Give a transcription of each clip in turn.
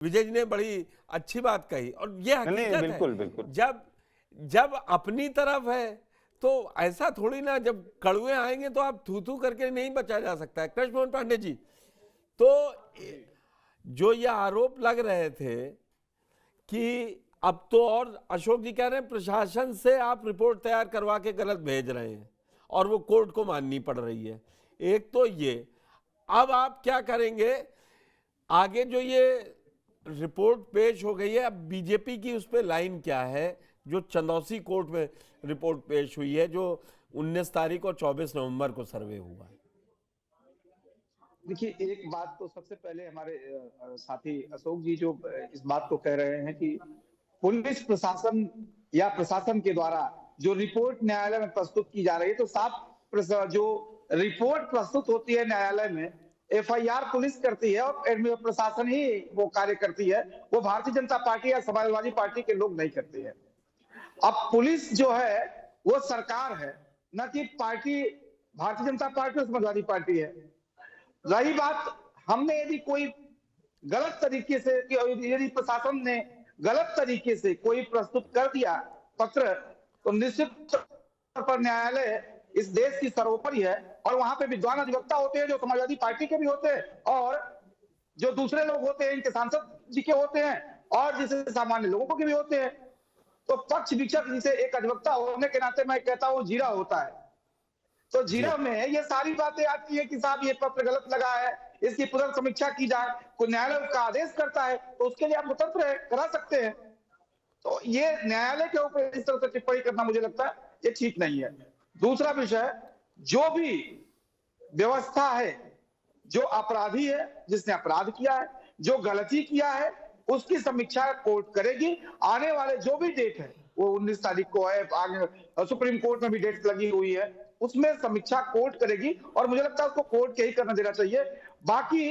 विजय जी ने बड़ी अच्छी बात कही और ये हकीकत बिल्कुल है। बिल्कुल। जब अपनी तरफ है तो ऐसा थोड़ी ना, जब कड़वे आएंगे तो आप थू थू करके नहीं बचा जा सकता है। कृष्ण मोहन पांडे जी, तो जो ये आरोप लग रहे थे कि अब तो, और अशोक जी कह रहे हैं प्रशासन से आप रिपोर्ट तैयार करवा के गलत भेज रहे हैं और वो कोर्ट को माननी पड़ रही है, एक तो ये। अब आप क्या करेंगे आगे? जो ये रिपोर्ट पेश हो गई है, अब बीजेपी की उस पर लाइन क्या है? जो चंदौसी कोर्ट में रिपोर्ट पेश हुई है, जो 19 तारीख और 24 नवंबर को सर्वे हुआ है। देखिए, एक बात तो सबसे पहले हमारे साथी अशोक जी जो इस बात को कह रहे हैं कि पुलिस प्रशासन या प्रशासन के द्वारा जो रिपोर्ट न्यायालय में प्रस्तुत की जा रही है, तो साफ जो रिपोर्ट प्रस्तुत होती है न्यायालय में, एफआईआर पुलिस करती है और प्रशासन ही वो कार्य करती है, वो भारतीय जनता पार्टी या समाजवादी पार्टी के लोग नहीं करते हैं। अब पुलिस जो है वो सरकार है, न कि पार्टी भारतीय जनता पार्टी और समाजवादी पार्टी है। रही बात, हमने यदि कोई गलत तरीके से, यदि प्रशासन ने गलत तरीके से कोई प्रस्तुत कर दिया पत्र, तो निश्चित तौर पर न्यायालय इस देश की सर्वोपरि है और वहां पे विद्वान अधिवक्ता होते हैं जो समाजवादी पार्टी के भी होते हैं और जो दूसरे लोग होते हैं इनके सांसद जी के होते हैं और जिसे सामान्य लोगों के भी होते हैं। तो पक्ष विपक्ष जिसे एक अधिवक्ता होने के नाते मैं कहता हूं जीरा होता है, तो जीरा में ये सारी बातें आती है कि साहब ये पत्र गलत लगा है, इसकी पुनर्समीक्षा की जाए, कोई न्यायालय उसका आदेश करता है तो उसके लिए आप स्वतंत्र है, करा सकते हैं। तो ये न्यायालय के ऊपर इस तरह से टिप्पणी करना मुझे लगता है ये ठीक नहीं है। दूसरा विषय, जो भी व्यवस्था है, जो अपराधी है, जिसने अपराध किया है, जो गलती किया है, उसकी समीक्षा कोर्ट करेगी। आने वाले जो भी डेट है वो 19 तारीख को है, आगे सुप्रीम कोर्ट में भी डेट लगी हुई है, उसमें समीक्षा कोर्ट करेगी और मुझे लगता है उसको कोर्ट के ही करना देना चाहिए। बाकी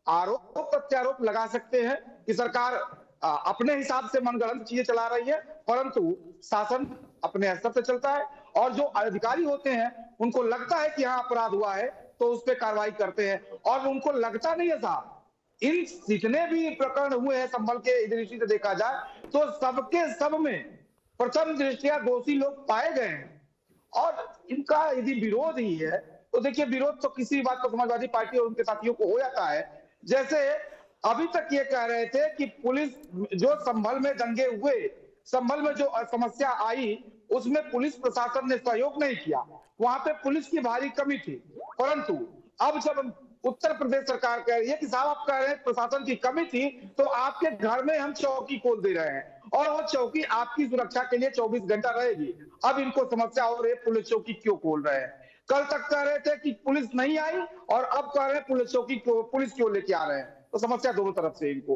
आरोप प्रत्यारोप लगा सकते हैं कि सरकार अपने हिसाब से मनगढ़ंत चीजें चला रही है, परंतु शासन अपने स्तर से चलता है और जो अधिकारी होते हैं उनको लगता है कि यहाँ अपराध हुआ है तो उस पर कार्रवाई करते हैं। और उनको लगता नहीं है साहब, इन जितने भी प्रकरण हुए हैं संभल के दृष्टि से देखा जाए तो सबके सब में प्रथम दृष्टिया दोषी लोग पाए गए हैं और इनका यदि विरोध ही है तो देखिए, विरोध तो किसी बात को समाजवादी पार्टी और उनके साथियों को हो जाता है। जैसे अभी तक ये कह रहे थे कि पुलिस, जो संभल में दंगे हुए, संभल में जो समस्या आई उसमें पुलिस प्रशासन ने सहयोग नहीं किया, वहां पे पुलिस की भारी कमी थी। परंतु अब जब उत्तर प्रदेश सरकार कह रही है कि साहब आप कह रहे हैं प्रशासन की कमी थी, तो आपके घर में हम चौकी खोल दे रहे हैं और वो चौकी आपकी सुरक्षा के लिए 24 घंटा रहेगी। अब इनको समस्या हो रही है पुलिस चौकी क्यों खोल रहे हैं। कल तक कह रहे थे कि पुलिस नहीं आई और अब कह रहे हैं पुलिस चौकी पुलिस क्यों लेके आ रहे हैं, तो समस्या दोनों तरफ से इनको।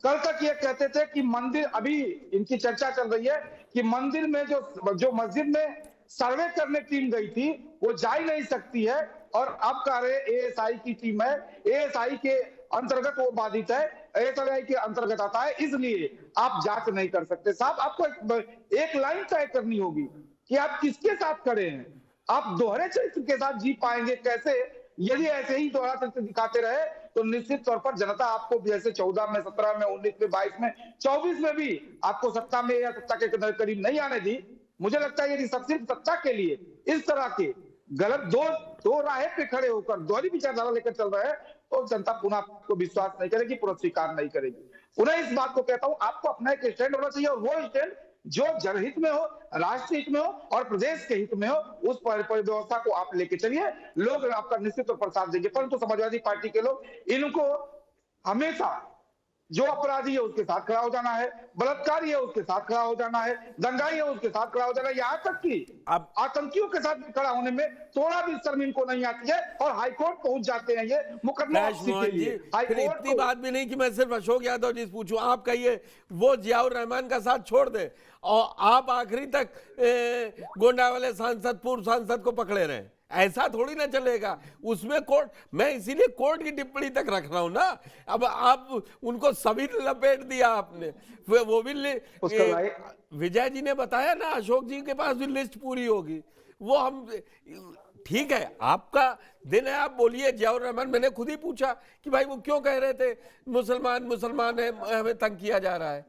कल तक ये कहते थे कि मंदिर, अभी इनकी चर्चा चल रही है कि मंदिर में जो मस्जिद में सर्वे करने टीम गई थी वो जा ही नहीं सकती है और अब कह रहे एएसआई की टीम है, एएसआई के अंतर्गत वो बाधित है, एएसआई के अंतर्गत आता है, इसलिए आप जांच नहीं कर सकते। साहब आपको एक लाइन तय करनी होगी कि आप किसके साथ खड़े हैं। आप दोहरे चरित्र के साथ जी पाएंगे कैसे? यदि ऐसे ही दोहरा चरित्र दिखाते रहे तो निश्चित तौर पर जनता आपको जैसे 14 में, 17 में, 19 में, 22 में, 24 में भी आपको सत्ता में या सत्ता के करीब नहीं आने दी। मुझे लगता है यदि सिर्फ सत्ता के लिए इस तरह के गलत दो राह पे खड़े होकर दोहरी विचारधारा लेकर चल रहे हैं तो जनता पुनः आपको विश्वास नहीं करेगी, पुनः स्वीकार नहीं करेगी। पुनः इस बात को कहता हूं, आपको अपना एक स्टैंड होना चाहिए और वो स्टैंड जो जनहित में हो, राष्ट्र हित में हो और प्रदेश के हित में हो, उस व्यवस्था को आप लेके चलिए, लोग आपका निश्चित तौर पर साथ देंगे। परंतु समाजवादी पार्टी के लोग, इनको हमेशा जो अपराधी है उसके साथ खड़ा हो जाना है, बलात्कारी है उसके साथ खड़ा हो जाना है, दंगाई है उसके साथ खड़ा हो जाना है, यहाँ तक कि अब आतंकियों के साथ खड़ा होने में थोड़ा भी शर्म इनको नहीं आती है और हाईकोर्ट पहुंच जाते हैं ये मुकदमा के लिए। फिर इतनी बात भी नहीं कि मैं सिर्फ अशोक यादव जी से पूछूं, आप कहिए वो जियाउर रहमान का साथ छोड़ दे और आप आखिरी तक गोंडा वाले सांसद, पूर्व सांसद को पकड़े रहे, ऐसा थोड़ी ना चलेगा। उसमें कोर्ट, मैं इसीलिए कोर्ट की टिप्पणी तक रख रहा हूं ना। अब आप उनको सभी लपेट दिया आपने, वो भी विजय जी ने बताया ना, अशोक जी के पास भी लिस्ट पूरी होगी, वो हम ठीक है, आपका दिन है, आप बोलिए। जियाउर रहमान, मैंने खुद ही पूछा कि भाई वो क्यों कह रहे थे मुसलमान मुसलमान है, हमें तंग किया जा रहा है।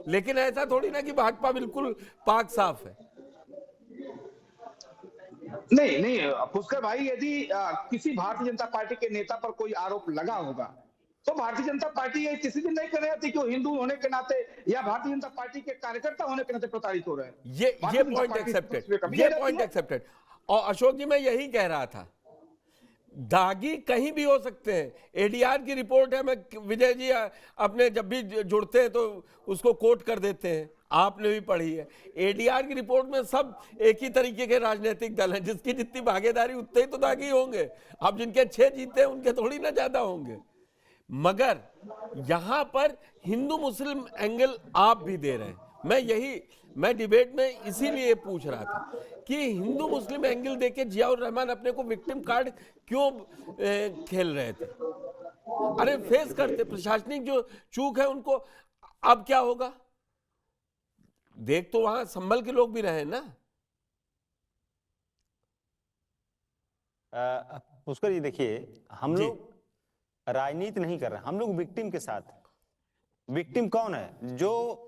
लेकिन ऐसा थोड़ी ना कि भाजपा बिल्कुल पाक साफ है। नहीं नहीं पुष्कर भाई, यदि किसी भारतीय जनता पार्टी के नेता पर कोई आरोप लगा होगा तो भारतीय जनता पार्टी ये किसी दिन नहीं कहने जाती कि वो हिंदू होने के नाते या भारतीय जनता पार्टी के कार्यकर्ता होने के नाते प्रताड़ित हो रहे हैं। ये पॉइंट एक्सेप्टेड, ये पॉइंट एक्सेप्टेड। और अशोक जी, मैं यही कह रहा था, दागी कहीं भी हो सकते हैं। एडीआर की रिपोर्ट है, मैं विजय जी अपने जब भी जुड़ते हैं तो उसको कोट कर देते हैं, आपने भी पढ़ी है। एडीआर की रिपोर्ट में सब एक ही तरीके के राजनीतिक दल हैं, जिसकी जितनी भागीदारी उतने ही तो दागी होंगे। अब जिनके 6 जीते हैं उनके थोड़ी ना ज्यादा होंगे। मगर यहां पर हिंदू मुस्लिम एंगल आप भी दे रहे हैं। मैं डिबेट में इसीलिए पूछ रहा था कि हिंदू मुस्लिम एंगल देके जियाउर रहमान अपने को विक्टिम कार्ड क्यों खेल रहे थे। अरे फेस करते, प्रशासनिक जो चूक है उनको। अब क्या होगा, देख तो वहां संभल के लोग भी रहे ना। पुष्कर जी देखिए, हम लोग राजनीति नहीं कर रहे, हम लोग विक्टिम के साथ। विक्टिम कौन है? जो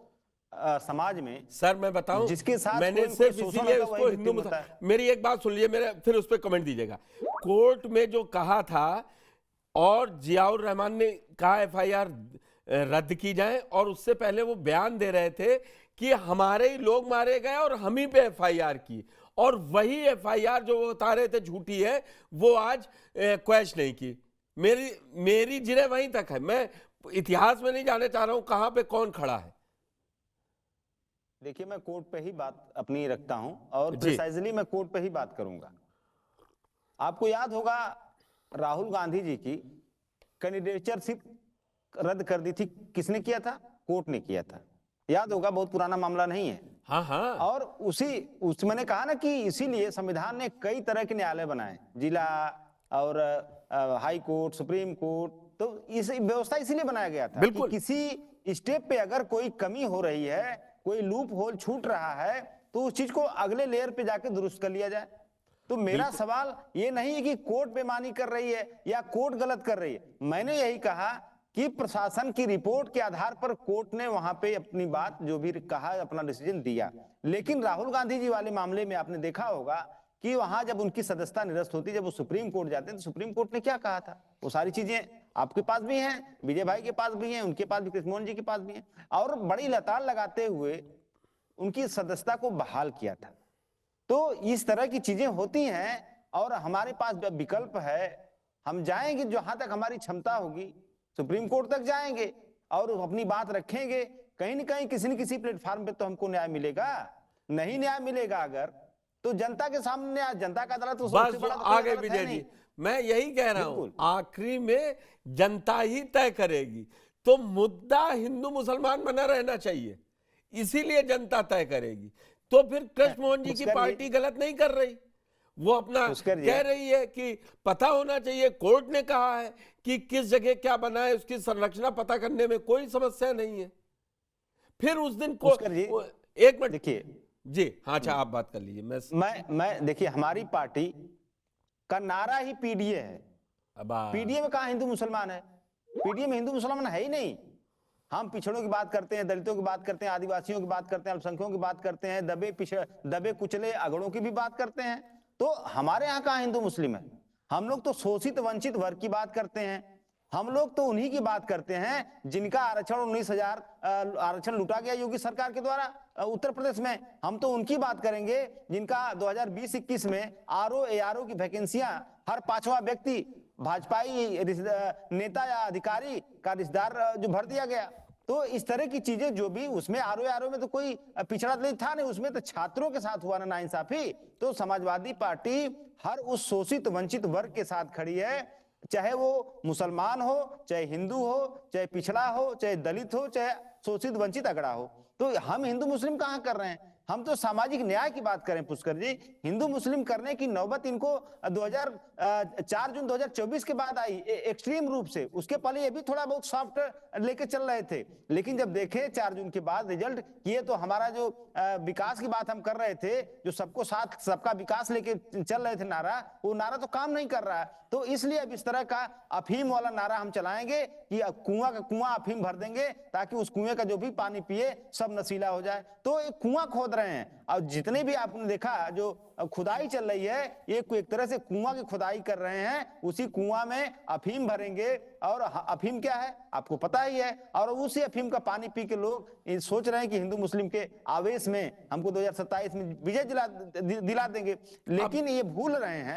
समाज में, सर मैं बताऊं, जिसके साथ मैंने सिर्फ इसीलिए उसको हिंदू मेरी एक बात सुन लीजिए, मेरे फिर उस पर कमेंट दीजिएगा। कोर्ट में जो कहा था और जियाउर रहमान ने कहा एफआईआर रद्द की जाए, और उससे पहले वो बयान दे रहे थे कि हमारे ही लोग मारे गए और हम ही पे एफआईआर की, और वही एफआईआर जो वो बता रहे थे झूठी है, वो आज क्वैश नहीं की। मेरी जिरे वहीं तक है। मैं इतिहास में नहीं जाने चाह रहा हूं कहां पे कौन खड़ा है। देखिए, मैं कोर्ट पे ही बात अपनी रखता हूं और प्रिसाइजली मैं कोर्ट पे ही बात करूंगा। आपको याद होगा राहुल गांधी जी की कैंडिडेटशिप रद्द कर दी थी, किसने किया था? कोर्ट ने किया था। याद होगा, बहुत पुराना मामला नहीं है। हाँ हाँ। और उस मैंने कहा ना कि इसीलिए संविधान ने कई तरह के न्यायालय बनाए, जिला और हाई कोर्ट, सुप्रीम कोर्ट। तो इस व्यवस्था इसीलिए बनाया गया था कि किसी स्टेप पे अगर कोई कमी हो रही है, कोई लूप होल छूट रहा है, तो उस चीज को अगले लेयर पे जाके दुरुस्त कर लिया जाए। तो मेरा सवाल ये नहीं है कि कोर्ट बेईमानी कर रही है या कोर्ट गलत कर रही है। मैंने यही कहा कि प्रशासन की रिपोर्ट के आधार पर कोर्ट ने वहां पे अपनी बात जो भी कहा, अपना डिसीजन दिया। लेकिन राहुल गांधी जी वाले मामले में आपने देखा होगा कि वहां जब उनकी सदस्यता निरस्त होती, जब वो सुप्रीम कोर्ट जाते हैं, तो सुप्रीम कोर्ट ने क्या कहा था? वो सारी चीजें आपके पास भी हैं, विजय भाई के पास भी हैं, उनके पास भी, कृष्ण मोहन जी के पास भी हैं, और बड़ी लताड़ लगाते हुए उनकी सदस्यता को बहाल किया था। तो इस तरह की चीजें होती हैं और हमारे पास विकल्प है। हम जाएंगे जहां तक हमारी क्षमता होगी, सुप्रीम कोर्ट तक जाएंगे और अपनी बात रखेंगे। कहीं न कहीं किसी न किसी प्लेटफॉर्म पे तो हमको न्याय मिलेगा। नहीं न्याय मिलेगा अगर, तो जनता के सामने, जनता का अदालत तो बस आगे विजय जी, मैं यही कह रहा हूं, आखिरी में जनता ही तय करेगी। तो मुद्दा हिंदू मुसलमान बना रहना चाहिए, इसीलिए जनता तय करेगी। तो फिर कृष्ण मोहन जी की पार्टी गलत नहीं कर रही, वो अपना कह रही है कि पता होना चाहिए। कोर्ट ने कहा है कि किस जगह क्या बना है, उसकी संरचना पता करने में कोई समस्या नहीं है। फिर उस दिन को एक मिनट देखिए जी, हाँ अच्छा आप बात कर लीजिए। मैं देखिए, हमारी पार्टी का नारा ही पीडीए है। पीडीए में कहाँ हिंदू मुसलमान है? पीडीए में हिंदू मुसलमान है ही नहीं। हम पिछड़ों की बात करते हैं, दलितों की बात करते हैं, आदिवासियों की बात करते हैं, अल्पसंख्यकों की बात करते हैं, दबे कुचले अगड़ों की भी बात करते हैं। तो हमारे यहाँ कहाँ हिंदू मुस्लिम है? हम लोग तो शोषित वंचित वर्ग की बात करते हैं। हम लोग तो उन्हीं की बात करते हैं जिनका आरक्षण 19,000 आरक्षण लूटा गया योगी सरकार के द्वारा उत्तर प्रदेश में। हम तो उनकी बात करेंगे जिनका 2020-21 में आरओ एआरओ की वैकेंसियां हर 5वां व्यक्ति भाजपाई नेता या अधिकारी का रिश्तेदार जो भर दिया गया। तो इस तरह की चीजें जो भी, उसमें आरओ में तो कोई पिछड़ा नहीं था, नहीं उसमें तो छात्रों के साथ हुआ ना नाइंसाफी। तो समाजवादी पार्टी हर उस शोषित वंचित वर्ग के साथ खड़ी है, चाहे वो मुसलमान हो, चाहे हिंदू हो, चाहे पिछड़ा हो, चाहे दलित हो, चाहे शोषित वंचित अगड़ा हो। तो हम हिंदू मुस्लिम कहां कर रहे हैं? हम तो सामाजिक न्याय की बात करें पुष्कर जी। हिंदू मुस्लिम करने की नौबत इनको 4 जून 2024 के बाद आई एक्सट्रीम रूप से। उसके पहले ये भी थोड़ा बहुत सॉफ्ट लेके चल रहे थे, लेकिन जब देखे 4 जून के बाद रिजल्ट किए तो हमारा जो विकास की बात हम कर रहे थे, जो सबको साथ सबका विकास लेके चल रहे थे नारा, वो नारा तो काम नहीं कर रहा है। तो इसलिए अब इस तरह का अफीम वाला नारा हम चलाएंगे कि कुआं का कुआं अफीम भर देंगे, ताकि उस कुएं का जो भी पानी पिए सब नशीला हो जाए। तो एक कुआं खोद रहे हैं, और जितने भी आपने देखा जो खुदाई चल रही है, ये एक तरह से कुआं की खुदाई कर रहे हैं। उसी कुआं में अफीम भरेंगे, और अफीम क्या है आपको पता ही है। और उसी अफीम का पानी पी के लोग सोच रहे हैं कि हिंदू मुस्लिम के आवेश में हमको 2027 में विजय दिला देंगे, लेकिन ये भूल रहे हैं